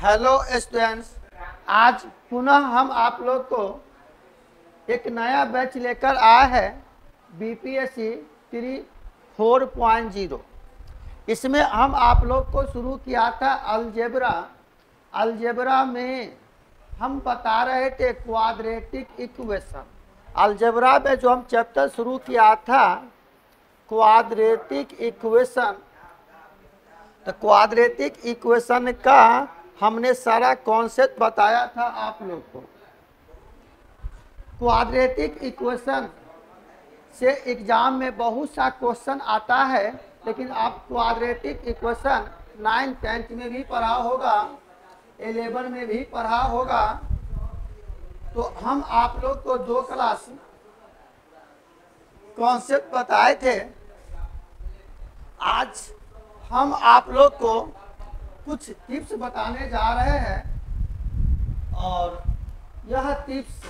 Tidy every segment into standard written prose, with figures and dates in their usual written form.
Hello students, आज पुनः हम आप लोग को एक नया बैच लेकर आए हैं बीपीएससी 4.0। इसमें हम आप लोग को शुरू किया था अलजेब्रा में हम बता रहे थे क्वाड्रेटिक इक्वेशन। अलजेब्रा में जो हम चैप्टर शुरू किया था क्वाड्रेटिक इक्वेशन, तो क्वाड्रेटिक इक्वेशन का हमने सारा कॉन्सेप्ट बताया था आप लोग को। क्वाड्रेटिक इक्वेशन से एग्जाम में बहुत सा क्वेश्चन आता है, लेकिन आप क्वाड्रेटिक इक्वेशन 9th 10th में भी पढ़ा होगा, 11 में भी पढ़ा होगा। तो हम आप लोग को 2 क्लास कॉन्सेप्ट बताए थे। आज हम आप लोग को कुछ टिप्स बताने जा रहे हैं और यह टिप्स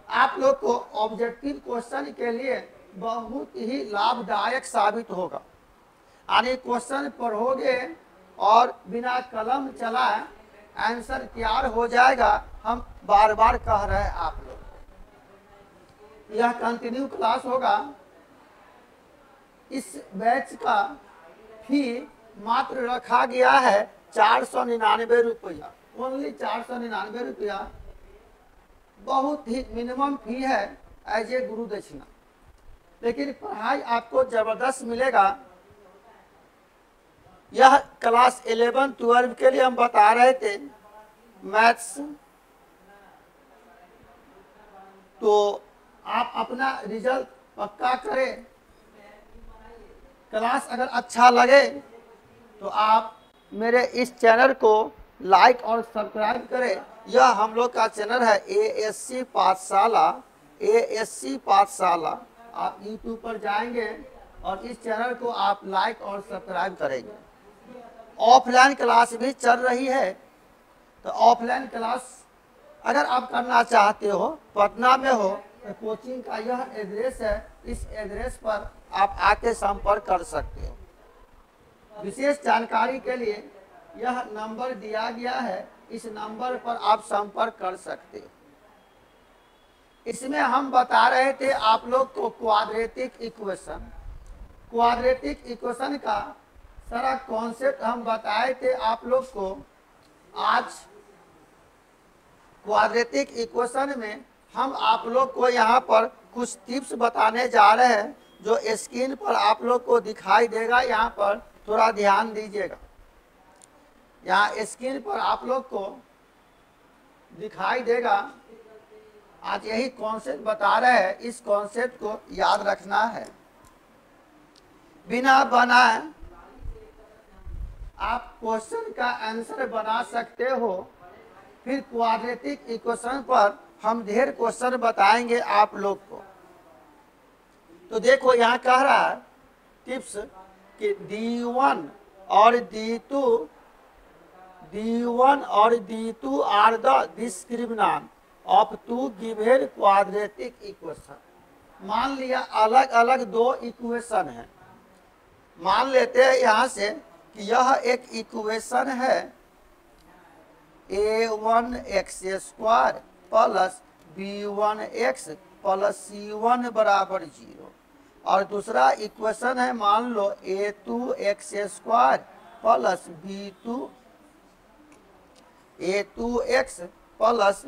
आप लोग को ऑब्जेक्टिव क्वेश्चन के लिए बहुत ही लाभदायक साबित होगा। यानी क्वेश्चन पढ़ोगे और बिना कलम चलाए आंसर तैयार हो जाएगा। हम बार बार कह रहे हैं आप लोग, यह कंटिन्यू क्लास होगा। इस बैच का फी मात्र रखा गया है 499 रुपया, ओनली 499 रुपया। बहुत ही मिनिमम फी है एज ए गुरु दक्षिणा, लेकिन पढ़ाई आपको जबरदस्त मिलेगा। यह क्लास 11 12 के लिए हम बता रहे थे मैथ्स। तो आप अपना रिजल्ट पक्का करें। क्लास अगर अच्छा लगे तो आप मेरे इस चैनल को लाइक और सब्सक्राइब करें। यह हम लोग का चैनल है एएससी पाठशाला। एएससी पाठशाला आप यूट्यूब पर जाएंगे और इस चैनल को आप लाइक और सब्सक्राइब करेंगे। ऑफलाइन क्लास भी चल रही है, तो ऑफलाइन क्लास अगर आप करना चाहते हो, पटना में हो, तो कोचिंग का यह एड्रेस है। इस एड्रेस पर आप आके संपर्क कर सकते हो। विशेष जानकारी के लिए यह नंबर दिया गया है, इस नंबर पर आप संपर्क कर सकते हो। इसमें हम बता रहे थे आप लोग को क्वाड्रेटिक इक्वेशन। क्वाड्रेटिक इक्वेशन का सारा कॉन्सेप्ट हम बताए थे आप लोग को। आज क्वाड्रेटिक इक्वेशन में हम आप लोग को यहाँ पर कुछ टिप्स बताने जा रहे हैं, जो स्क्रीन पर आप लोग को दिखाई देगा। यहाँ पर थोड़ा ध्यान दीजिएगा। यहाँ स्क्रीन पर आप लोग को दिखाई देगा। आज यही कॉन्सेप्ट बता रहे हैं, इस कॉन्सेप्ट को याद रखना है। बिना बनाए आप क्वेश्चन का आंसर बना सकते हो। फिर क्वाड्रेटिक इक्वेशन पर हम ढेर क्वेश्चन बताएंगे आप लोग को। तो देखो यहाँ कह रहा है टिप्स कि D1 और D2 are the discriminant of 2 given quadratic equation. मान लिया अलग अलग 2 इक्वेशन है। मान लेते हैं यहाँ से कि यह एक इक्वेशन है a1x² plus b1x plus c1 बराबर 0, और दूसरा इक्वेशन है मान लो a2x² plus a2x plus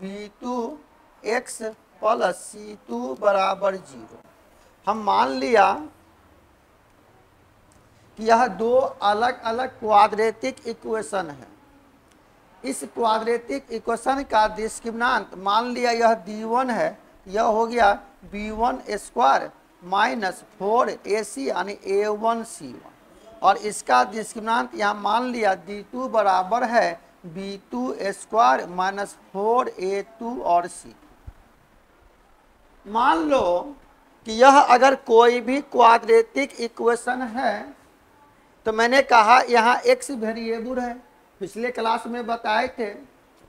b2x plus c2 बराबर 0। हम मान लिया कि यह 2 अलग अलग क्वाड्रेटिक इक्वेशन है। इस क्वाड्रेटिक इक्वेशन का डिस्क्रिमिनेंट मान लिया यह D1 है, यह हो गया b1² माइनस 4ac यानी a1c1, और इसका डिस्क्रिमिनेंट यहाँ मान लिया D2 बराबर है b2² माइनस 4a2 और c। मान लो कि यह अगर कोई भी क्वाड्रेटिक इक्वेशन है, तो मैंने कहा यहाँ x वेरिएबल है। पिछले क्लास में बताए थे।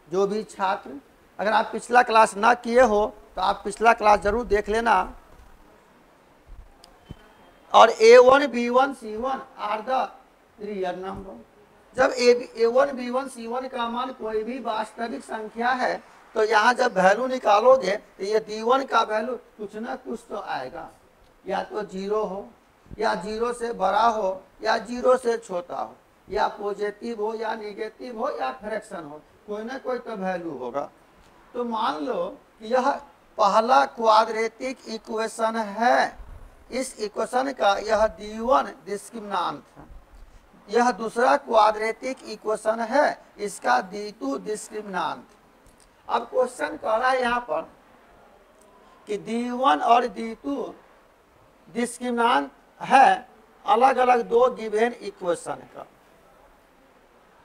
जो भी छात्र, अगर आप पिछला क्लास ना किए हो तो आप पिछला क्लास जरूर देख लेना। और a1 b1 c1 are the real number. जब a1 b1 c1 का मान कोई भी वास्तविक संख्या है तो यहाँ जब वैल्यू निकालोगे तो ये d1 का वैल्यू कुछ ना कुछ तो आएगा, या तो 0 हो, या 0 से बड़ा हो, या 0 से छोटा हो, या पॉजिटिव हो या निगेटिव हो या फ्रैक्शन हो, कोई ना कोई तो वैल्यू होगा। तो मान लो कि यह पहला क्वाड्रेटिक इक्वेशन है, इस इक्वेशन का यह d1 डिस्क्रिमिनेंट है। यह दूसरा क्वाड्रेटिक इक्वेशन है, इसका d2 डिस्क्रिमिनेंट। अब क्वेश्चन कह रहा है यहाँ पर कि d1 और d2 डिस्क्रिमिनेंट है अलग अलग दो गिवन इक्वेशन का।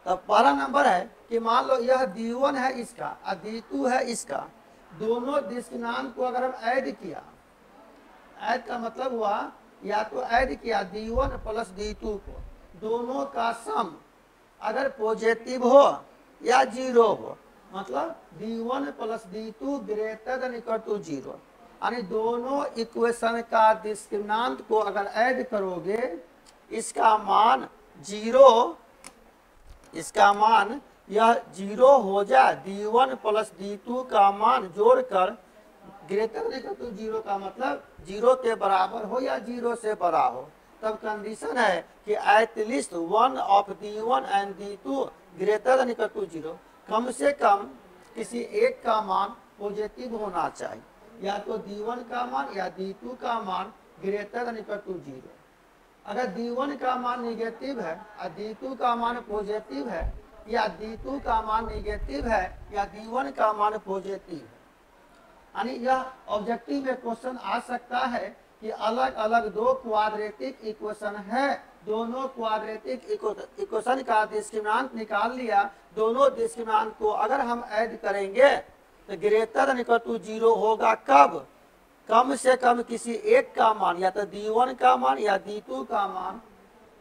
तब पहला नंबर है कि मान लो यह d1 है इसका और d2 है इसका, दोनों डिस्क्रिमिनेंट को अगर हम ऐड किया, ऐड का मतलब हुआ या तो ऐड किया d1 प्लस d2 को, दोनों का सम अगर पॉजिटिव हो या 0 हो, मतलब d1 plus d2 greater than equal to 0, यानी दोनों इक्वेशन का डिस्क्रिमिनेंट को अगर ऐड करोगे इसका मान 0, इसका मान यह 0 हो जाए, d1 प्लस d2 का मान जोड़कर ग्रेटर देन इक्वल टू 0 का मतलब 0 के बराबर हो या 0 से बड़ा हो, तब कंडीशन है कि at least one of d1 and d2 greater than equal to 0, कम से कम किसी एक का मान पॉजिटिव होना चाहिए, या तो d1 का मान या d2 का मान ग्रेटर देन इक्वल टू 0। अगर d1 का मान निगेटिव है और d2 का मान पॉजिटिव है, या d2 का मान निगेटिव है या d1 का मान पॉजिटिव है, यानी यह ऑब्जेक्टिव में क्वेश्चन आ सकता है कि अलग अलग दो क्वाड्रेटिक इक्वेशन है, दोनों क्वाड्रेटिक इक्वेशन का डिस्क्रिमिनेंट निकाल लिया, दोनों डिस्क्रिमिनेंट को अगर हम ऐड करेंगे तो ग्रेटर देन इक्वल टू 0 होगा। कब? कम से कम किसी एक का मान, या तो d1 का मान या d2 का मान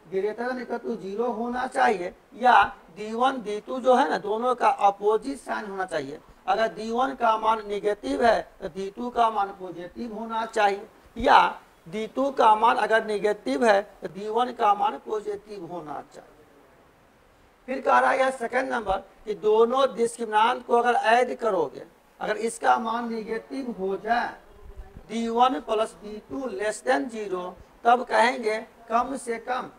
ग्रेटर देन इक्वल टू 0 होना चाहिए, या d1 d2 जो है ना दोनों का अपोजिट साइन होना चाहिए। अगर d1 का मान निगेटिव है तो d2 का मान पॉजिटिव होना चाहिए, या d2 का मान अगर निगेटिव है तो d1 का मान पॉजिटिव होना चाहिए। फिर कह रहा है सेकंड नंबर कि दोनों डिस्क्रिमिनेंट को अगर ऐड करोगे, अगर इसका मान निगेटिव हो जाए d1 plus d2 less than 0, तब कहेंगे कम से कम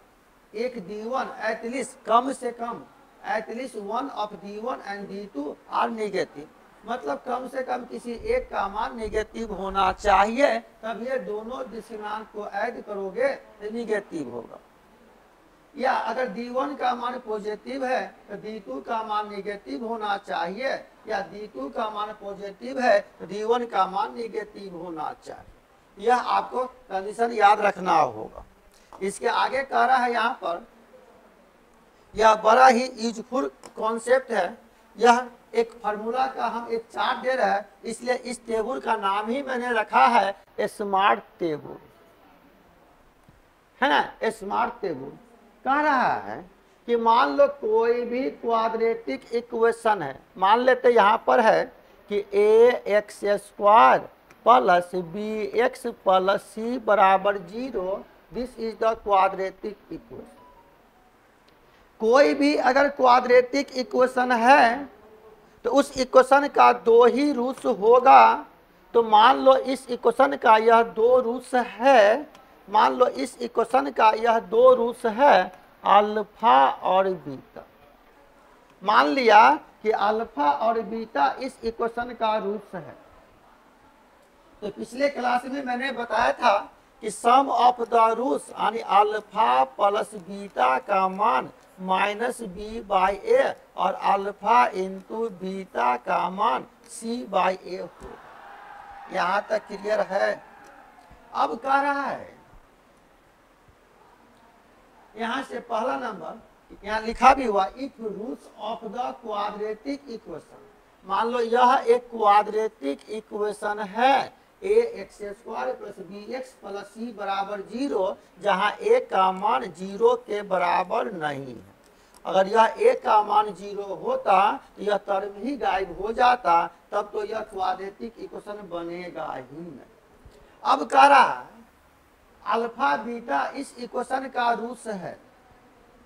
एक d1 एटलीस्ट, कम से कम at least one of d1 and d2 are negative, मतलब कम से कम किसी एक का मान निगेटिव होना चाहिए, तब ये दोनों डिस्क्रिमिनेंट को ऐड करोगे तो निगेटिव होगा। या अगर d1 का मान पॉजिटिव है तो d2 का मान निगेटिव होना चाहिए, या d2 का मान पॉजिटिव है तो d1 का मान निगेटिव होना चाहिए। यह आपको कंडीशन याद रखना होगा। इसके आगे कह रहा है यहाँ पर, यह बड़ा ही यूजफुल कॉन्सेप्ट है, यह एक फार्मूला का हम एक चार्ट दे रहे हैं, इसलिए इस टेबल का नाम ही मैंने रखा है स्मार्ट टेबल, है ना। स्मार्ट टेबल कह रहा है कि मान लो कोई भी क्वाड्रेटिक इक्वेशन है, मान लेते यहाँ पर है कि ax² plus bx plus c बराबर 0, this is the quadratic equation. कोई भी अगर क्वाड्रेटिक इक्वेशन है तो उस इक्वेशन का दो ही रूट्स होगा। तो मान लो इस इक्वेशन का यह दो रूट्स है, मान लो इस इक्वेशन का यह दो रूट्स है, अल्फा और बीटा। मान लिया कि अल्फा और बीटा इस इक्वेशन का रूट्स है। तो पिछले क्लास में मैंने बताया था कि सम ऑफ द रूट्स यानी अल्फा प्लस बीटा का मान -b/a और अल्फा इंटू बीटा का मान c/a हो। यहाँ तक क्लियर है? अब कह रहा है यहाँ से पहला नंबर यहाँ लिखा भी हुआ, if roots of the quadratic equation, मान लो यह एक क्वाड्रेटिक इक्वेशन है ax² plus bx plus c बराबर 0, जहाँ a का मान 0 के बराबर नहीं है। अगर यह a का मान 0 होता तो यह टर्म ही गायब हो जाता, तब तो यह क्वाड्रेटिक इक्वेशन बनेगा ही नहीं। अब कह रहा है अल्फा बीटा इस इक्वेशन का रूट्स है,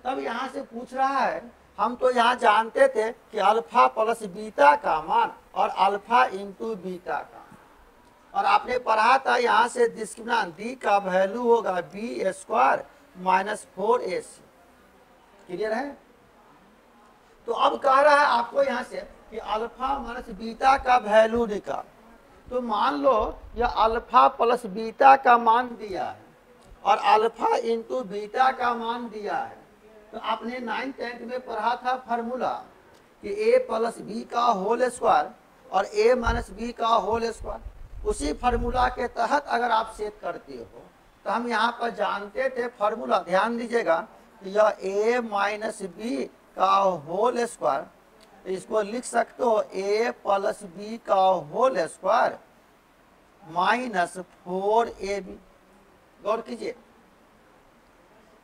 अल्फा बीटा तब यहाँ से पूछ रहा है, हम तो यहाँ जानते थे कि अल्फा प्लस बीटा का मान और अल्फा इंटू बीटा का, और आपने पढ़ा था यहाँ से डिस्क्रिमिनेंट डी का वैल्यू होगा B square minus 4ac। Clear है? तो अब कह रहा है आपको यहाँ से कि अल्फा माइनस बीटा का वैल्यू निकाल। तो मान लो यह अल्फा प्लस बीटा का मान दिया है और अल्फा इंटू बीटा का मान दिया है। तो आपने 9th 10th में पढ़ा था फार्मूला कि a प्लस बी का होल स्क्वायर और a माइनस बी का होल स्क्वायर। उसी फार्मूला के तहत अगर आप सेट करते हो तो हम यहाँ पर जानते थे फार्मूला, ध्यान दीजिएगा कि यह a माइनस बी का होल स्क्वायर, इसको लिख सकते हो a प्लस बी का होल स्क्वायर माइनस 4ab। गौर कीजिए,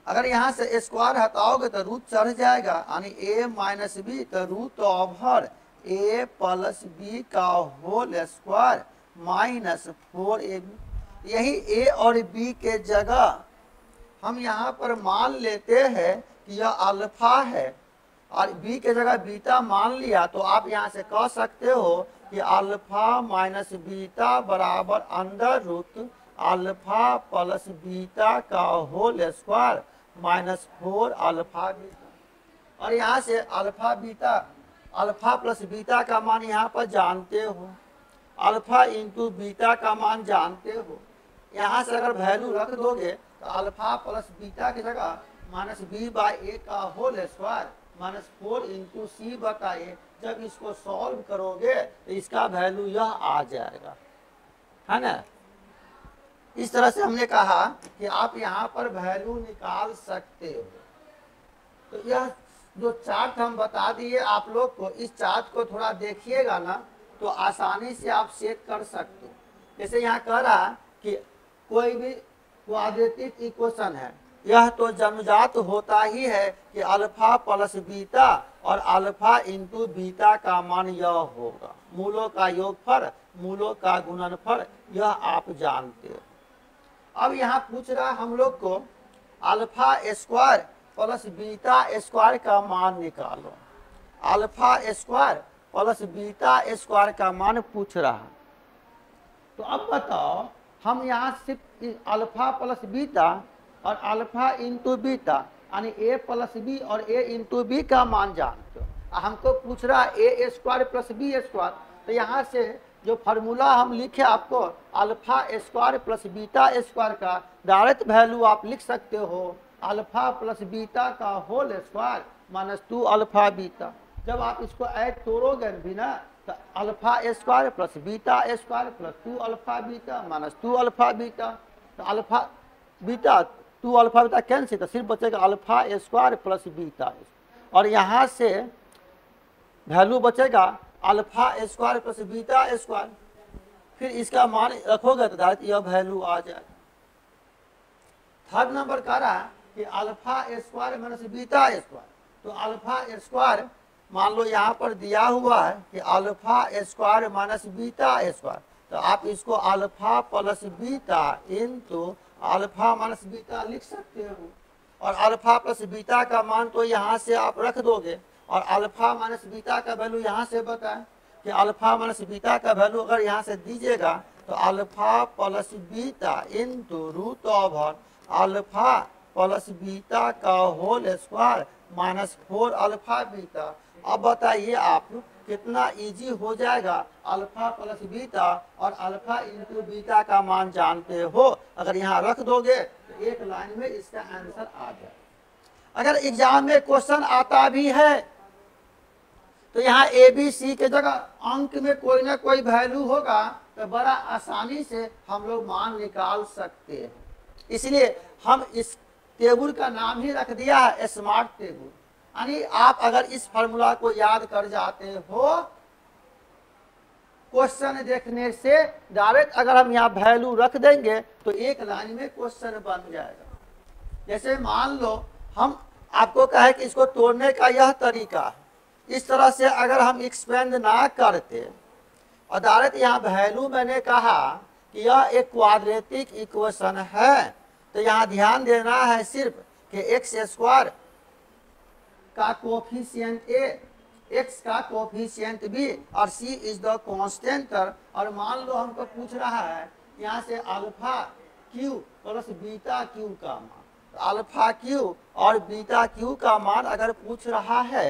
अगर यहाँ से स्क्वायर हटाओगे तो रूट चढ़ जाएगा, यानी a माइनस बी तो root over a plus b का होल स्क्वायर माइनस 4ab। यही a और b के जगह हम यहाँ पर मान लेते हैं कि यह अल्फा है और b के जगह बीटा मान लिया, तो आप यहाँ से कह सकते हो कि अल्फा माइनस बीटा बराबर under root alpha plus beta का whole square minus 4 alpha beta. और यहाँ से alpha beta, alpha plus beta का मान यहाँ पर जानते हो, अल्फा इंटू बीटा का मान जानते हो। यहाँ से अगर वैल्यू रख दोगे तो अल्फा प्लस बीटा की जगह माइनस बी बाई ए का होल स्क्वायर माइनस 4 इंटू सी बटा ए। जब इसको सॉल्व करोगे तो इसका वैल्यू यह आ जाएगा, है ना। इस तरह से हमने कहा कि आप यहाँ पर वैल्यू निकाल सकते हो। तो यह जो चार्ट हम बता दिए आप लोग को, इस चार्ट को थोड़ा देखिएगा ना तो आसानी से आप सेट कर सकते हो। जैसे यहाँ कह रहा है कि कोई भी क्वाड्रेटिक इक्वेशन है, यह तो जन्मजात होता ही है कि अल्फा प्लस बीटा और अल्फा इंटू बीटा का मान यह होगा, मूलों का योगफल, मूलों का गुणनफल, यह आप जानते हो। अब यहाँ पूछ रहा हम लोग को alpha square plus beta square का मान निकालो। Alpha square plus beta square का मान पूछ रहा है। तो अब बताओ, हम यहाँ सिर्फ अल्फा प्लस बीटा और अल्फा इंटू बीटा यानी a प्लस बी और a इंटू बी का मान जानते हो। हमको पूछ रहा है a square plus b square. तो यहाँ से जो फार्मूला हम लिखे आपको alpha square plus beta square का डायरेक्ट वैल्यू आप लिख सकते हो, अल्फा प्लस बीटा का whole square minus 2 alpha beta. जब आप इसको ऐड तोड़ोगे भी ना तो alpha square plus beta square plus 2 alpha beta minus 2 alpha beta. तो alpha beta 2 alpha beta cancel, तो सिर्फ बचेगा अल्फा स्क्वायर प्लस बीटा। और यहाँ से वैल्यू बचेगा alpha square plus beta square. फिर इसका मान रखोगे तो डायरेक्ट यह वैल्यू आ जाएगा। थर्ड नंबर कह रहा है कि alpha square minus beta square. तो अल्फा स्क्वायर मान लो यहाँ पर दिया हुआ है कि alpha square minus beta square, तो आप इसको alpha plus beta into alpha minus beta लिख सकते हो। और अल्फा प्लस बीटा का मान तो यहाँ से आप रख दोगे और अल्फा माइनस बीटा का वैल्यू यहाँ से बताएं कि अल्फा माइनस बीटा का वैल्यू अगर यहाँ से दीजिएगा तो alpha plus beta into root over alpha plus beta का whole square minus 4 alpha beta. अब बताइए आप कितना इजी हो जाएगा। अल्फा प्लस बीटा और अल्फा इंटू बीटा का मान जानते हो, अगर यहाँ रख दोगे तो एक लाइन में इसका आंसर आ जाए। अगर एग्जाम में क्वेश्चन आता भी है तो यहाँ ए बी सी के जगह अंक में कोई ना कोई वैल्यू होगा तो बड़ा आसानी से हम लोग मान निकाल सकते हैं। इसलिए हम इस टेबल का नाम ही रख दिया है स्मार्ट टेबल। यानी आप अगर इस फार्मूला को याद कर जाते हो, क्वेश्चन देखने से डायरेक्ट अगर हम यहाँ वैल्यू रख देंगे तो एक लाइन में क्वेश्चन बन जाएगा। जैसे मान लो हम आपको कहे कि इसको तोड़ने का यह तरीका है, इस तरह से अगर हम एक्सपेंड ना करते और डायरेक्ट यहाँ वैल्यू मैंने कहा कि यह एक क्वाड्रेटिक इक्वेशन है, तो यहाँ ध्यान देना है सिर्फ कि एक्स स्क्वायर का कोफिशिएंट ए, x का कोफिशिएंट बी और c इज द कांस्टेंट। और मान लो हमको पूछ रहा है यहाँ से alpha cube plus beta Q का मान, तो अल्फा क्यू और बीटा क्यू का मान अगर पूछ रहा है,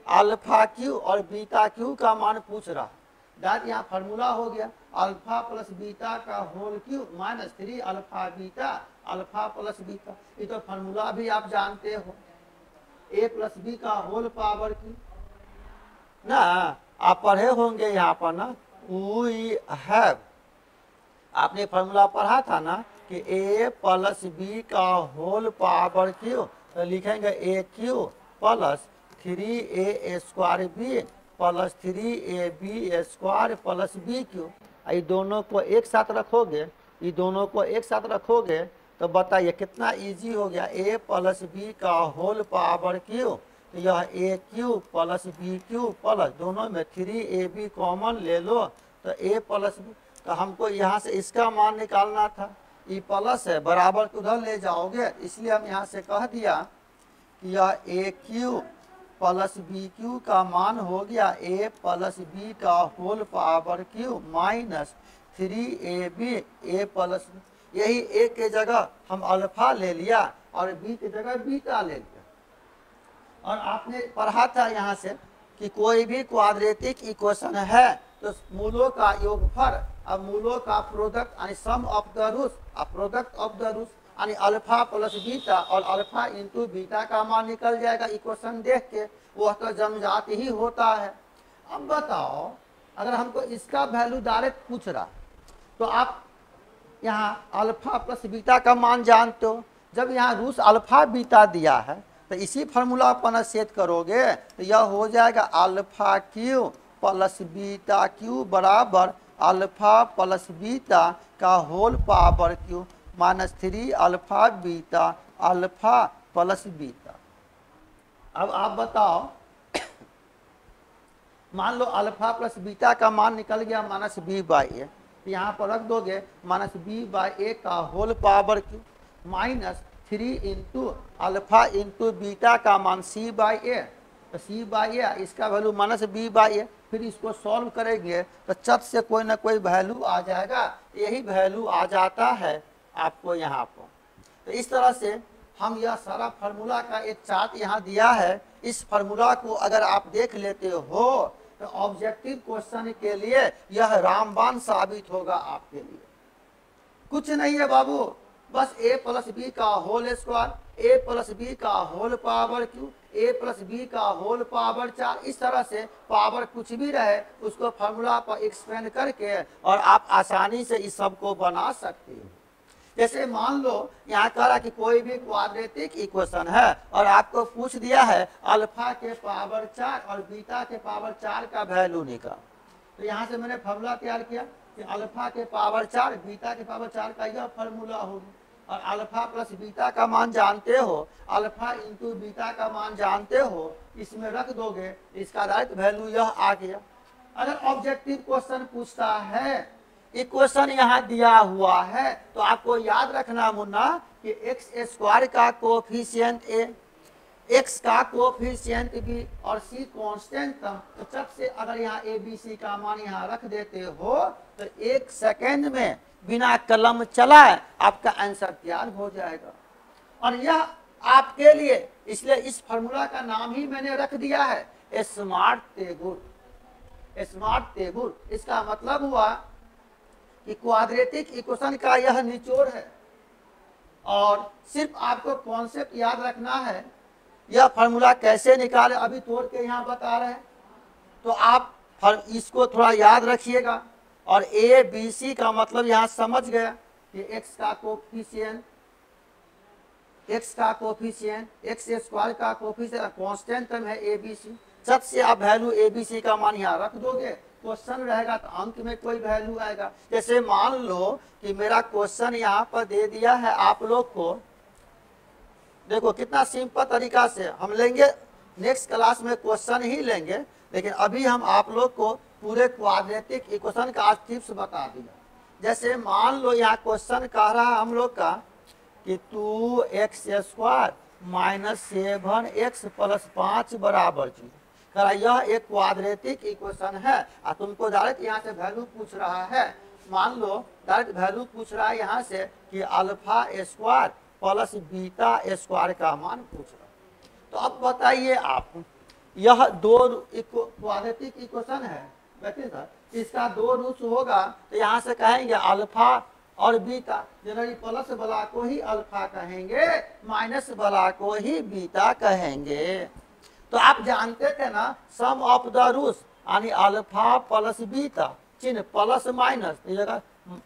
अल्फा क्यू और बीटा क्यू का मान पूछ रहा है, दैट यहाँ फार्मूला हो गया अल्फा प्लस बीटा का whole cube minus 3 alpha beta, alpha plus beta. ये तो फार्मूला भी आप जानते हो, ए प्लस बी का होल पावर क्यू ना, आप पढ़े होंगे यहाँ पर ना, वी हैव, आपने फार्मूला पढ़ा था ना कि ए प्लस बी का होल पावर क्यू, तो लिखेंगे a cube plus 3a square b plus 3ab square plus b cube. ये दोनों को एक साथ रखोगे, ये दोनों को एक साथ रखोगे तो बताइए कितना इजी हो गया, a प्लस बी का होल पावर क्यू, तो यह a cube plus b cube plus दोनों में 3ab कॉमन ले लो तो a प्लस बी, तो हमको यहाँ से इसका मान निकालना था, ये प्लस है बराबर उधर ले जाओगे, इसलिए हम यहाँ से कह दिया कि यह a cube plus b cube का मान हो गया a प्लस बी का whole power cube minus 3ab a plus, यही a के जगह हम अल्फा ले लिया और b के जगह बीटा ले लिया। और आपने पढ़ा था यहाँ से कि कोई भी क्वाड्रेटिक इक्वेशन है तो मूलों का योगफल, अब मूलों का प्रोडक्ट यानी sum of the roots, product of the roots यानी अल्फा प्लस बीटा और अल्फा इंटू बीटा का मान निकल जाएगा इक्वेशन देख के, वह तो जमजात ही होता है। अब बताओ अगर हमको इसका वैल्यू डायरेक्ट पूछ रहा तो आप यहाँ अल्फा प्लस बीटा का मान जानते हो, जब यहाँ रूट्स अल्फा बीटा दिया है तो इसी फार्मूला पर सेट करोगे तो यह हो जाएगा alpha cube plus beta cube बराबर अल्फा प्लस बीटा का whole power cube minus 3 alpha beta alpha plus beta. अब आप बताओ मान लो अल्फा प्लस बीटा का मान निकल गया माइनस बी बाई ए, यहाँ पर रख दोगे माइनस बी बाई ए का whole power cube minus 3 into alpha into beta का मान सी बाई ए, तो सी बाई ए इसका वैल्यू माइनस बी बाई ए, फिर इसको सॉल्व करेंगे तो चट से कोई ना कोई वैल्यू आ जाएगा, यही वैल्यू आ जाता है आपको यहाँ पर। तो इस तरह से हम यह सारा फार्मूला का एक चार्ट यहाँ दिया है, इस फार्मूला को अगर आप देख लेते हो तो ऑब्जेक्टिव क्वेश्चन के लिए यह रामबाण साबित होगा आपके लिए। कुछ नहीं है बाबू, बस a प्लस बी का whole square, a plus b का whole power cube, a plus b का होल पावर 4, इस तरह से पावर कुछ भी रहे उसको फार्मूला पर एक्सपेंड करके और आप आसानी से इस सब को बना सकते हो। जैसे मान लो यहाँ कह रहा कि कोई भी क्वाड्रेटिक इक्वेशन है और आपको पूछ दिया है अल्फा के पावर 4 और बीटा के पावर 4 का वैल्यू निकाल, तो यहाँ से मैंने फार्मूला तैयार किया कि अल्फा के पावर 4 बीटा के पावर 4 का यह फार्मूला होगा। और अल्फा प्लस बीटा का मान जानते हो, अल्फा इंटू बीटा का मान जानते हो, इसमें रख दोगे इसका डायरेक्ट वैल्यू यह आ गया। अगर ऑब्जेक्टिव क्वेश्चन पूछता है, इक्वेशन यहाँ दिया हुआ है, तो आपको याद रखना मुन्ना कि एक्स स्क्वायर का कोफिशिएंट ए, एक्स का कोफिशिएंट बी और सी कांस्टेंट, तो जब से अगर यहाँ ए बी सी का मान यहाँ रख देते हो तो 1 सेकेंड में बिना कलम चलाए आपका आंसर तैयार हो जाएगा। और यह आपके लिए, इसलिए इस फार्मूला का नाम ही मैंने रख दिया है स्मार्ट तेगुर। स्मार्ट तेगुर इसका मतलब हुआ कि क्वाड्रेटिक इक्वेशन का यह निचोड़ है और सिर्फ आपको कॉन्सेप्ट याद रखना है। यह फार्मूला कैसे निकाले अभी तोड़ के यहाँ बता रहे हैं, तो आप इसको थोड़ा याद रखिएगा। और ए बी सी का मतलब यहाँ समझ गया कि एक्स का कोफिशिएंट, एक्स का कोफिशिएंट, एक्स स्क्वायर का कोफिशिएंट कांस्टेंट टर्म है ए बी सी, जब से आप वैल्यू ए बी सी का मान यहाँ रख दोगे, क्वेश्चन रहेगा तो अंक में कोई वैल्यू आएगा। जैसे मान लो कि मेरा क्वेश्चन यहाँ पर दे दिया है आप लोग को, देखो कितना सिंपल तरीका से हम लेंगे, नेक्स्ट क्लास में क्वेश्चन ही लेंगे, लेकिन अभी हम आप लोग को पूरे क्वाड्रेटिक इक्वेशन का टिप्स बता दिया। जैसे मान लो यहाँ क्वेश्चन कह रहा है हम लोग का कि 2x स्क्वायर -7x + 5 बराबर 0। कह रहा यह एक क्वाड्रेटिक इक्वेशन है और तुमको डायरेक्ट यहाँ से वैल्यू पूछ रहा है। मान लो डायरेक्ट वैल्यू पूछ रहा है यहाँ से कि alpha square plus beta square का मान पूछ रहा है। तो अब बताइए आप, यह दो क्वाड्रेटिक इक्वेशन है देखिए सर, इसका दो रूट होगा तो यहाँ से कहेंगे अल्फा और बीटा, जनरली प्लस वाला को ही अल्फा कहेंगे, माइनस वाला को ही बीटा कहेंगे। तो आप जानते थे ना सम ऑफ द रूट्स यानी अल्फा प्लस बीटा, चिन्ह प्लस माइनस जगह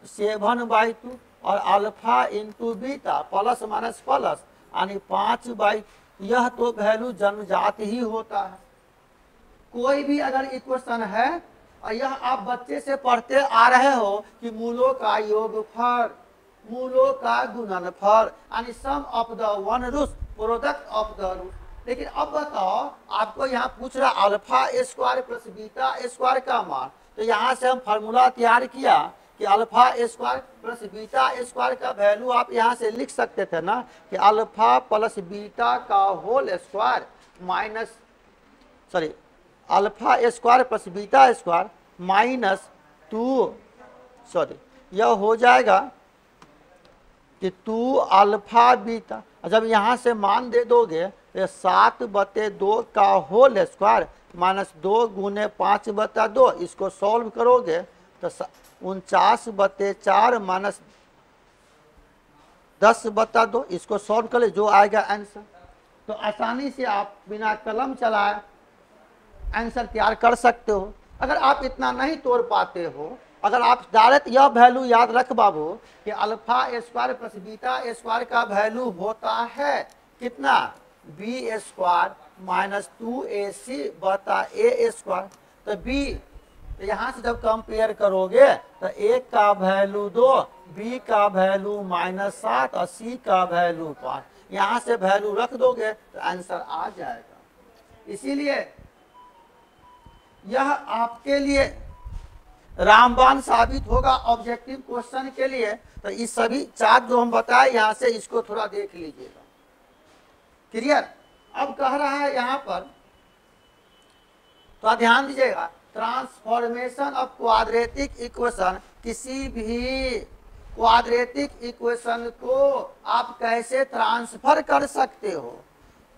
7/2 और alpha into beta plus minus plus यानी 5/, यह तो वैल्यू जन्मजात ही होता है। कोई भी अगर इक्वेशन है और यह आप बच्चे से पढ़ते आ रहे हो कि मूलों का योगफल, मूलों का गुणनफल यानी sum of the one root product of the root. लेकिन अब बताओ आपको यहाँ पूछ रहा alpha square plus beta square का मान, तो यहाँ से हम फार्मूला तैयार किया कि alpha square plus beta square का वैल्यू आप यहाँ से लिख सकते थे ना कि अल्फा प्लस बीटा का whole square minus alpha square plus beta square -2 यह हो जाएगा कि 2 अल्फा बीटा। जब यहाँ से मान दे दोगे तो 7/2 का होल स्क्वायर -2 × 5/2, इसको सॉल्व करोगे तो 49/4 -10/2, इसको सॉल्व कर ले जो आएगा आंसर। तो आसानी से आप बिना कलम चलाए आंसर तैयार कर सकते हो। अगर आप इतना नहीं तोड़ पाते हो, अगर आप डायरेक्ट यह वैल्यू याद रख बाबू कि alpha square plus beta square का वैल्यू होता है कितना, बी स्क्वायर -2ac/a स्क्वायर। तो बी यहाँ से जब कंपेयर करोगे तो ए का वैल्यू 2, बी का वैल्यू -7 और सी का वैल्यू 5, यहाँ से वैल्यू रख दोगे तो आंसर आ जाएगा। इसीलिए यह आपके लिए रामबाण साबित होगा ऑब्जेक्टिव क्वेश्चन के लिए। तो इस सभी चार्ट जो हम बताए यहाँ से इसको थोड़ा देख लीजिएगा, क्लियर। अब कह रहा है यहाँ पर, तो ध्यान दीजिएगा, ट्रांसफॉर्मेशन ऑफ क्वाड्रेटिक इक्वेशन, किसी भी क्वाड्रेटिक इक्वेशन को आप कैसे ट्रांसफर कर सकते हो।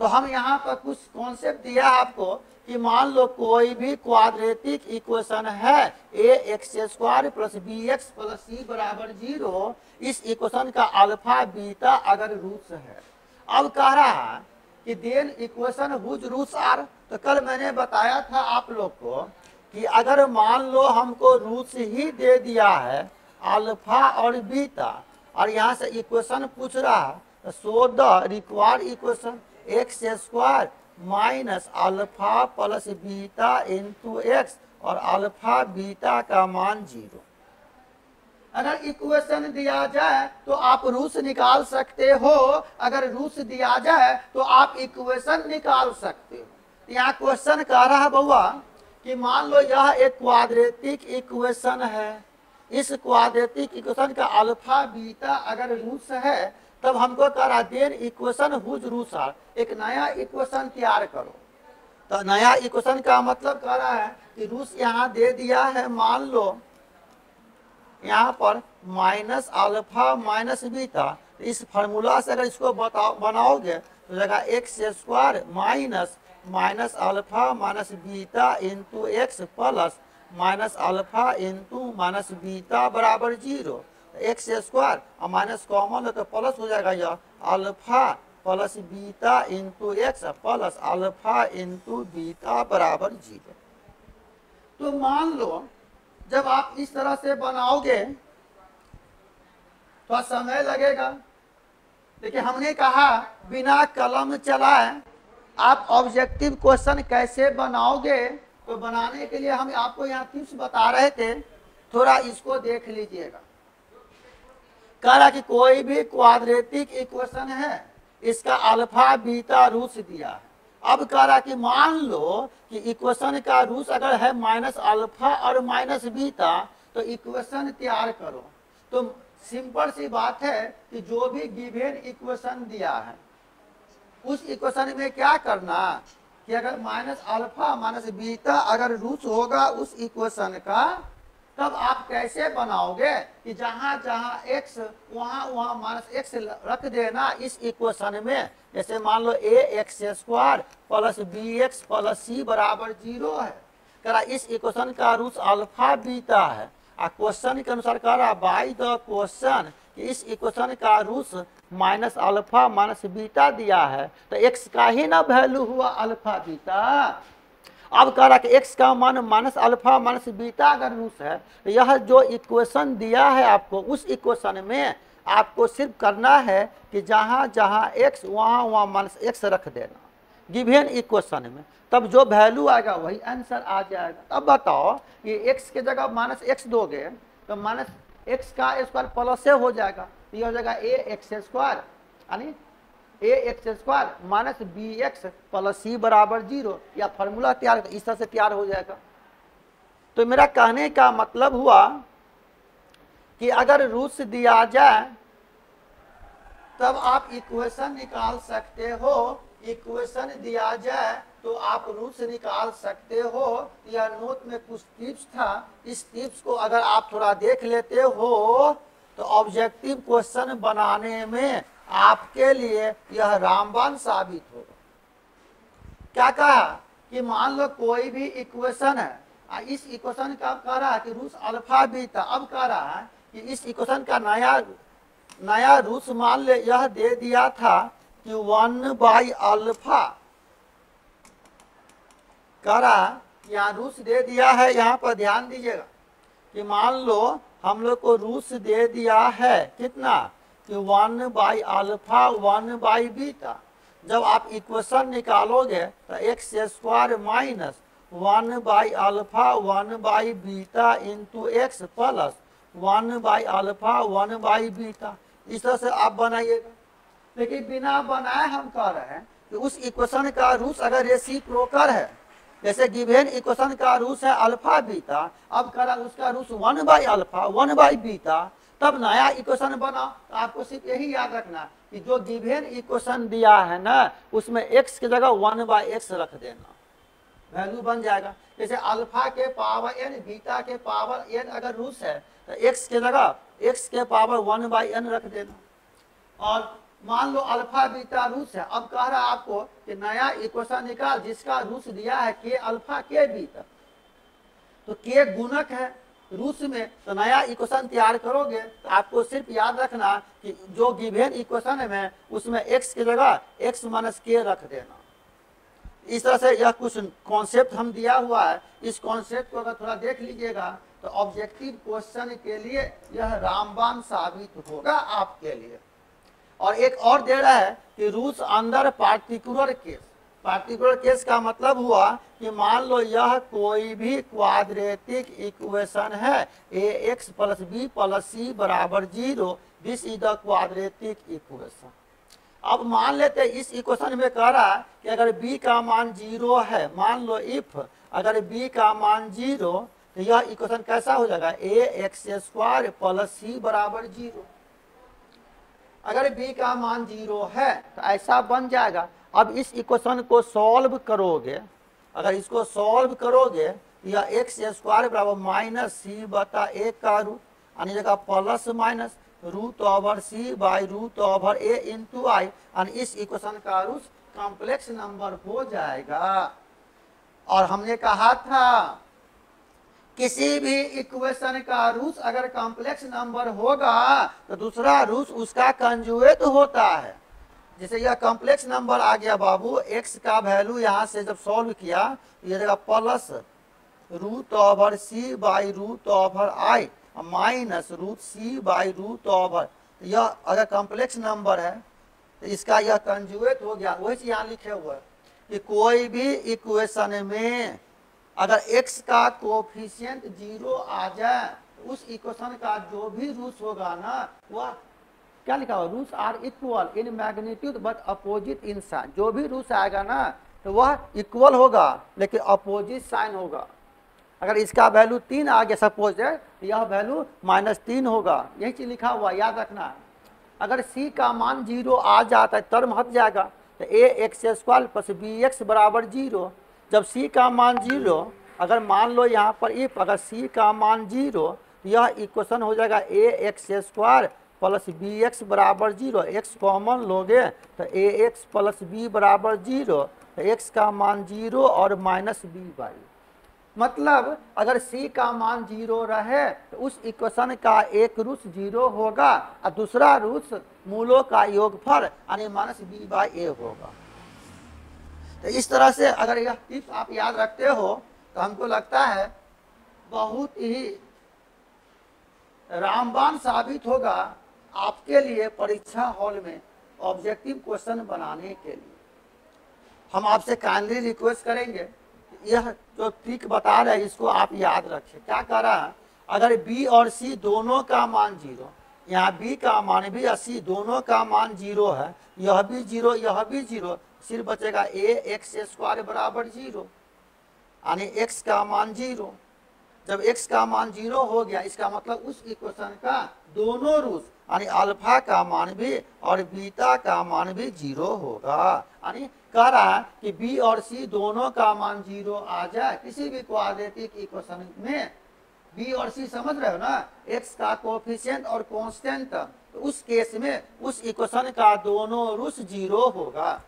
तो हम यहाँ पर कुछ कॉन्सेप्ट दिया है आपको कि मान लो कोई भी क्वाड्रेटिक इक्वेशन है ax² plus bx plus c बराबर 0, इस इक्वेशन का अल्फा बीटा अगर रूट्स है। अब कह रहा है कि then equation whose roots are. तो कल मैंने बताया था आप लोग को कि अगर मान लो हमको रूट्स ही दे दिया है अल्फा और बीटा और यहाँ से इक्वेशन पूछ रहा है, तो so the required equation x² minus alpha plus beta into x और अल्फा बीटा का मान 0। अगर इक्वेशन दिया जाए तो आप रूट्स निकाल सकते हो, अगर रूट्स दिया जाए तो आप इक्वेशन निकाल सकते हो। यहाँ क्वेश्चन कह रहा है बउआ कि मान लो यह एक क्वाड्रेटिक इक्वेशन है, इस क्वाड्रेटिक इक्वेशन का अल्फा बीटा अगर रूट्स है तब हमको कह रहा then equation whose roots are, एक नया इक्वेशन तैयार करो। तो नया इक्वेशन का मतलब कह रहा है कि रूट्स यहाँ दे दिया है, मान लो यहाँ पर माइनस अल्फा माइनस बीटा, इस फार्मूला से अगर इसको बनाओगे तो जगह x² minus alpha minus beta into x plus minus alpha into minus beta बराबर 0। x² और माइनस कॉमन है तो प्लस हो जाएगा, यह alpha plus beta into x plus alpha into beta बराबर 0। तो मान लो जब आप इस तरह से बनाओगे तो समय लगेगा, लेकिन हमने कहा बिना कलम चलाए आप ऑब्जेक्टिव क्वेश्चन कैसे बनाओगे। तो बनाने के लिए हम आपको यहाँ टिप्स बता रहे थे, थोड़ा इसको देख लीजिएगा। कह रहा कि कोई भी क्वाड्रेटिक इक्वेशन है, इसका अल्फा बीटा रूट्स दिया है। अब कह रहा कि मान लो कि इक्वेशन का रूट्स अगर है माइनस अल्फा और माइनस बीटा, तो इक्वेशन तैयार करो। तो सिंपल सी बात है कि जो भी गिवन इक्वेशन दिया है उस इक्वेशन में क्या करना कि अगर माइनस अल्फा माइनस बीटा अगर रूट होगा उस इक्वेशन का, तब आप कैसे बनाओगे कि जहां जहां x वहां वहां माइनस एक्स रख देना इस इक्वेशन में। जैसे मान लो a x square plus b x plus c बराबर 0 है, करा इस इक्वेशन का रूट अल्फा बीटा है। क्वेश्चन के अनुसार करा बाय द क्वेश्चन कि इस इक्वेशन का root minus alpha minus beta दिया है, तो x का ही ना वैल्यू हुआ अल्फा बीटा। अब कह रहा कि x का मान माइनस अल्फा माइनस बीटा अगर रूट है, तो यह जो इक्वेशन दिया है आपको उस इक्वेशन में आपको सिर्फ करना है कि जहां जहां x वहां वहां माइनस एक्स रख देना गिवन इक्वेशन में, तब जो वैल्यू आएगा वही आंसर आ जाएगा। अब बताओ ये x के जगह माइनस एक्स दोगे तो माइनस एक्स का स्क्वायर प्लस से हो जाएगा, तो ये हो जाएगा ए एक्स स्क्वायर यानी a x square minus b x plus c बराबर 0, या फॉर्मूला तैयार इस तरह से तैयार हो जाएगा। तो मेरा कहने का मतलब हुआ कि अगर रूट्स दिया जाए तब आप इक्वेशन निकाल सकते हो, इक्वेशन दिया जाए तो आप रूट्स निकाल सकते हो। या नोट में कुछ टिप्स था, इस टिप्स को अगर आप थोड़ा देख लेते हो तो ऑब्जेक्टिव क्वेश्चन बनाने में आपके लिए यह रामबाण साबित होगा। क्या कहा कि मान लो कोई भी इक्वेशन है, इस इक्वेशन का कह रहा है कि रूट्स अल्फा बीटा, अब कह रहा है कि इस इक्वेशन का नया रूट्स मान ले यह दे दिया था कि 1/अल्फा, कह रहा यहाँ रूट्स दे दिया है। यहाँ पर ध्यान दीजिएगा कि मान लो हम लोग को रूट्स दे दिया है कितना कि 1/अल्फा 1/बीटा। जब आप इक्वेशन निकालोगे तो एक्स स्क्वायर माइनस 1/अल्फा 1/बीटा इंटू एक्स प्लस 1/अल्फा 1/बीटा, इस तरह से आप बनाइएगा। लेकिन बिना बनाए हम कह रहे हैं कि उस इक्वेशन का रूट्स अगर रेसिप्रोकल है, जैसे गिवन इक्वेशन का रूट्स है अल्फा बीटा, अब करा उसका रूट्स 1/अल्फा 1/बीटा, तब नया इक्वेशन बना। तो आपको सिर्फ यही याद रखना कि जो गिवन इक्वेशन दिया है ना उसमें x की जगह 1/x रख देना, वैल्यू बन जाएगा। जैसे अल्फा के पावर n बीटा के पावर n अगर रूट्स है तो x के जगह x के पावर 1/n रख देना। और मान लो अल्फा बीटा रूट्स है, अब कह रहा है आपको कि नया इक्वेशन निकाल जिसका रूट्स दिया है के अल्फा के बीटा, तो के गुणक है रूट्स में, तो नया इक्वेशन तैयार करोगे तो आपको सिर्फ याद रखना कि जो गिवन इक्वेशन में उसमें x की जगह x माइनस के रख देना। इस तरह से यह कुछ कॉन्सेप्ट हम दिया हुआ है, इस कॉन्सेप्ट को अगर थोड़ा देख लीजिएगा तो ऑब्जेक्टिव क्वेश्चन के लिए यह रामबाण साबित होगा आपके लिए। और एक और दे रहा है कि roots under particular case. Particular case का मतलब हुआ कि मान लो यह कोई भी क्वाड्रेटिक इक्वेशन है ए x plus B plus c बराबर 0, this is the quadratic equation. अब मान लेते हैं इस इक्वेशन में कह रहा है कि अगर b का मान 0 है, मान लो इफ अगर b का मान 0 तो यह इक्वेशन कैसा हो जाएगा a x square plus c बराबर 0। अगर b का मान 0 है तो ऐसा बन जाएगा। अब इस इक्वेशन को सॉल्व करोगे, अगर इसको सॉल्व करोगे यह एक्स स्क्वायर बराबर माइनस सी बटा ए का रूट यानी जगह plus minus root over c by root over a into i, और इस इक्वेशन का रूट कॉम्प्लेक्स नंबर हो जाएगा। और हमने कहा था किसी भी इक्वेशन का रूट अगर कॉम्प्लेक्स नंबर होगा तो दूसरा रूट उसका कंजुगेट होता है। जैसे यह कॉम्प्लेक्स नंबर आ गया बाबू, x का वैल्यू यहाँ से जब सॉल्व किया ये जगह plus root over c by root over i minus root c by root over, यह अगर कॉम्प्लेक्स नंबर है तो इसका यह कंजुगेट हो गया। वही चीज यहाँ लिखे हुए है कि कोई भी इक्वेशन में अगर x का कोफिशिएंट 0 आ जाए तो उस इक्वेशन का जो भी रूट्स होगा ना वह क्या लिखा हुआ, roots are equal in magnitude but opposite in sign. जो भी रूट्स आएगा ना तो वह इक्वल होगा लेकिन अपोजिट साइन होगा। अगर इसका वैल्यू 3 आ गया सपोज है तो यह वैल्यू -3 होगा, यही चीज लिखा हुआ याद रखना है। अगर c का मान 0 आ जाता है टर्म हट जाएगा, तो a x square plus b x बराबर 0। जब सी का मान 0, अगर मान लो यहाँ पर इफ अगर सी का मान 0, तो यह इक्वेशन हो जाएगा a x square plus b x बराबर 0। एक्स कॉमन लोगे तो ए एक्स प्लस बी बराबर 0, तो एक्स का मान 0 और माइनस बी बाई। मतलब अगर c का मान 0 रहे तो उस इक्वेशन का एक रूट 0 होगा और दूसरा रूट मूलों का योगफल यानी माइनस बी बाई ए होगा। तो इस तरह से अगर यह टिप्स आप याद रखते हो तो हमको लगता है बहुत ही रामबाण साबित होगा आपके लिए परीक्षा हॉल में ऑब्जेक्टिव क्वेश्चन बनाने के लिए। हम आपसे काइंडली रिक्वेस्ट करेंगे, यह जो ट्रिक बता रहे हैं इसको आप याद रखें। क्या कह रहा है, अगर b और c दोनों का मान 0, यहाँ b का मान भी 80, दोनों का मान 0 है, यह भी 0 यह भी 0, सिर्फ बचेगा a एक्स स्क्वायर बराबर 0 यानी x का मान 0। जब x का मान 0 हो गया इसका मतलब उस इक्वेशन का दोनों रूट यानी अल्फा का मान भी और बीटा का मान भी 0 होगा। यानी कह रहा है कि b और c दोनों का मान 0 आ जाए किसी भी क्वाड्रेटिक इक्वेशन में, b और c समझ रहे हो ना, x का कोएफिशिएंट और कांस्टेंट, तो उस केस में उस इक्वेशन का दोनों रूट 0 होगा।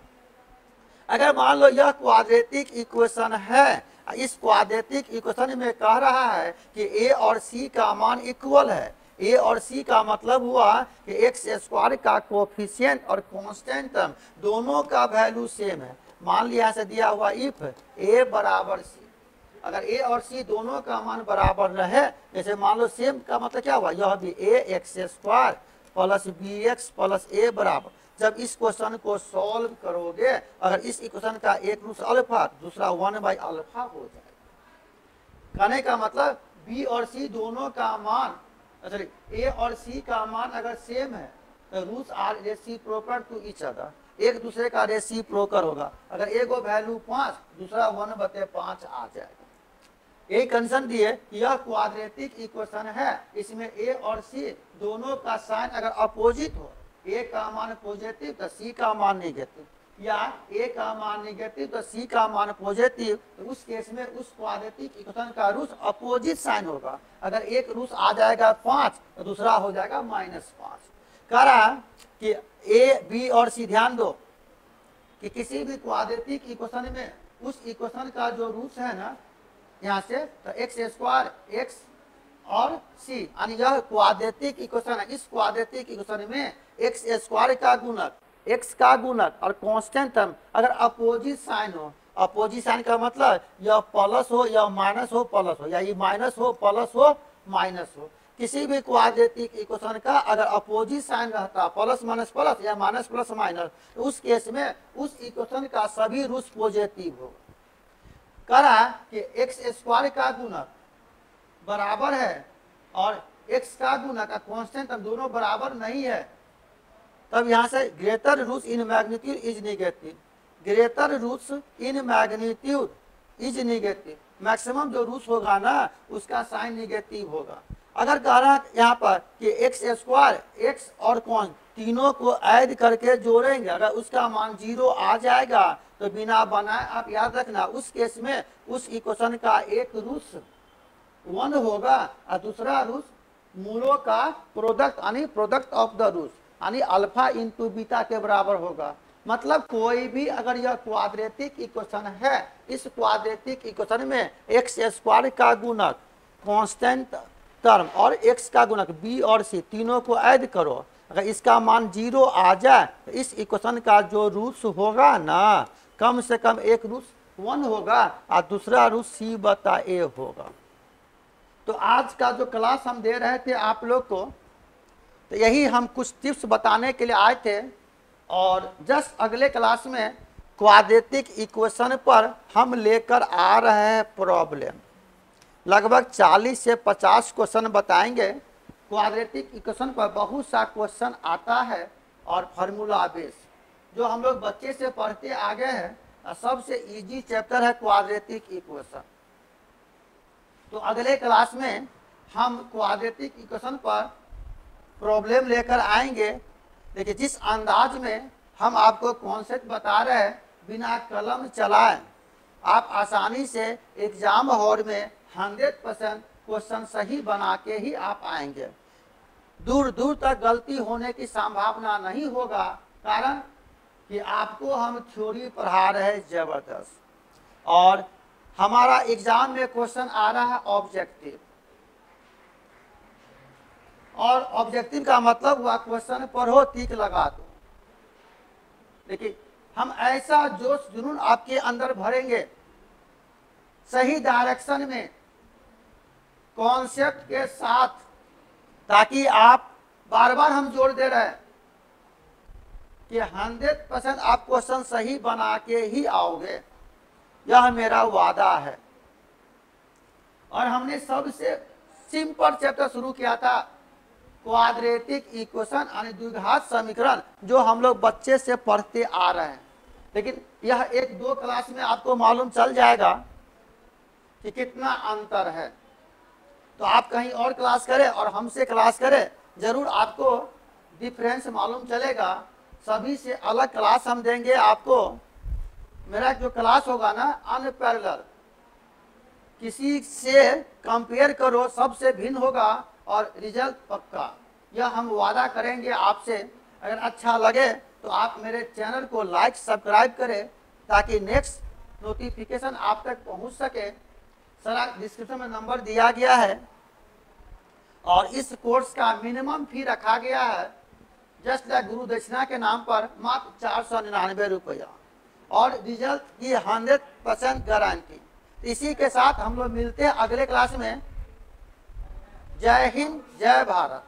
अगर मान लो यह क्वाड्रेटिक इक्वेशन है, इस क्वाड्रेटिक इक्वेशन में कह रहा है कि a और c का मान इक्वल है, a और c का मतलब हुआ कि एक्स स्क्वायर का कोएफिशिएंट और कांस्टेंट टर्म दोनों का वैल्यू सेम है। मान लिया से दिया हुआ इफ a बराबर c, अगर a और c दोनों का मान बराबर रहे, जैसे मान लो सेम का मतलब क्या हुआ, यह भी a x square plus b x plus a बराबर। जब इस क्वेश्चन को सॉल्व करोगे, अगर इस इक्वेशन का एक रूट अल्फा दूसरा 1/अल्फा हो जाएगा। कहने का मतलब b और c दोनों का मान, a और c का मान अगर सेम है तो roots are reciprocal to each other, एक दूसरे का रेसिप्रोकल होगा। अगर एक को वैल्यू 5 दूसरा 1/5 आ जाएगा। यही कंडीशन दिए कि यह क्वाड्रेटिक इक्वेशन है, इसमें a और c दोनों का साइन अगर अपोजिट हो, a का मान पॉजिटिव तो c का मान नेगेटिव, या a का मान नेगेटिव तो c का मान पॉजिटिव, तो उस केस में उस क्वाड्रेटिक इक्वेशन का रूट अपोजिट साइन होगा। अगर एक रूट आ जाएगा 5 तो दूसरा हो जाएगा -5। कह रहा है कि a b और c, ध्यान दो कि किसी भी क्वाड्रेटिक इक्वेशन में उस इक्वेशन का जो रूट है ना, यहाँ से तो एक्स स्क्वायर एक्स और c यानी यह क्वाड्रेटिक इक्वेशन है। इस क्वाड्रेटिक इक्वेशन में एक्स स्क्वायर का गुणक, एक्स का गुणक और कांस्टेंट टर्म अगर अपोजिट साइन हो, अपोजिट साइन का मतलब यह प्लस हो या माइनस हो प्लस हो, या ये माइनस हो प्लस हो माइनस हो, किसी भी क्वाड्रेटिक इक्वेशन का अगर अपोजिट साइन रहता प्लस माइनस प्लस या माइनस प्लस माइनस, तो उस केस में उस इक्वेशन का सभी रूट्स पॉजिटिव होगा। कह रहा है कि एक्स स्क्वायर का गुणक बराबर है और एक्स का गुणक का कांस्टेंट दोनों बराबर नहीं है, तब यहाँ से greater roots in magnitude is negative, greater roots in magnitude is negative, maximum जो रूट्स होगा ना उसका साइन नेगेटिव होगा। अगर कह रहा है यहाँ पर कि एक्स स्क्वायर एक्स और कौन तीनों को ऐड करके जोड़ेंगे, अगर उसका मान 0 आ जाएगा तो बिना बनाए आप याद रखना उस केस में उस इक्वेशन का एक रूट 1 होगा और दूसरा रूट मूलों का प्रोडक्ट यानी प्रोडक्ट ऑफ द रूट यानी अल्फा इंटू बीटा के बराबर होगा। मतलब कोई भी अगर यह क्वाड्रेटिक इक्वेशन है, इस क्वाड्रेटिक इक्वेशन में एक्स स्क्वायर का गुणक कांस्टेंट टर्म और एक्स का गुणक बी और सी तीनों को ऐड करो, अगर इसका मान 0 आ जाए तो इस इक्वेशन का जो रूट्स होगा ना कम से कम एक रूट 1 होगा और दूसरा रूट c/a होगा। तो आज का जो क्लास हम दे रहे थे आप लोग को, तो यही हम कुछ टिप्स बताने के लिए आए थे, और जस्ट अगले क्लास में क्वाड्रेटिक इक्वेशन पर हम लेकर आ रहे हैं प्रॉब्लम। लगभग 40 से 50 क्वेश्चन बताएंगे। क्वाड्रेटिक इक्वेशन पर बहुत सा क्वेश्चन आता है और फार्मूला बेस जो हम लोग बच्चे से पढ़ते आ गए हैं, सबसे इजी चैप्टर है क्वाड्रेटिक इक्वेशन। तो अगले क्लास में हम क्वाड्रेटिक इक्वेशन पर प्रॉब्लम लेकर आएंगे। देखिए जिस अंदाज में हम आपको कॉन्सेप्ट बता रहे हैं, बिना कलम चलाए आप आसानी से एग्जाम हॉल में 100% क्वेश्चन सही बना के ही आप आएंगे। दूर दूर तक गलती होने की संभावना नहीं होगा, कारण कि आपको हम थ्योरी पढ़ा रहे हैं जबरदस्त, और हमारा एग्जाम में क्वेश्चन आ रहा है ऑब्जेक्टिव, और ऑब्जेक्टिव का मतलब हुआ क्वेश्चन पढ़ो टिक लगा दो। देखिए हम ऐसा जोश जुनून आपके अंदर भरेंगे सही डायरेक्शन में कॉन्सेप्ट के साथ, ताकि आप बार बार हम जोर दे रहे हैं कि 100% आप क्वेश्चन सही बना के ही आओगे, यह मेरा वादा है। और हमने सबसे सिंपल चैप्टर शुरू किया था, क्वाड्रेटिक इक्वेशन यानी द्विघात समीकरण, जो हम लोग बच्चे से पढ़ते आ रहे हैं। लेकिन यह 1-2 क्लास में आपको मालूम चल जाएगा कि कितना अंतर है। तो आप कहीं और क्लास करें और हमसे क्लास करें, जरूर आपको डिफरेंस मालूम चलेगा। सभी से अलग क्लास हम देंगे आपको। मेरा जो क्लास होगा ना अनपैरेलल, किसी से कंपेयर करो सबसे भिन्न होगा और रिजल्ट पक्का, यह हम वादा करेंगे आपसे। अगर अच्छा लगे तो आप मेरे चैनल को लाइक सब्सक्राइब करें, ताकि नेक्स्ट नोटिफिकेशन आप तक पहुंच सके। सारा डिस्क्रिप्शन में नंबर दिया गया है, और इस कोर्स का मिनिमम फी रखा गया है जस्ट लाइक गुरु दक्षिणा के नाम पर मात्र 499 रुपया, और रिजल्ट की 100% गारंटी। इसी के साथ हम लोग मिलते हैं अगले क्लास में। जय हिंद, जय भारत।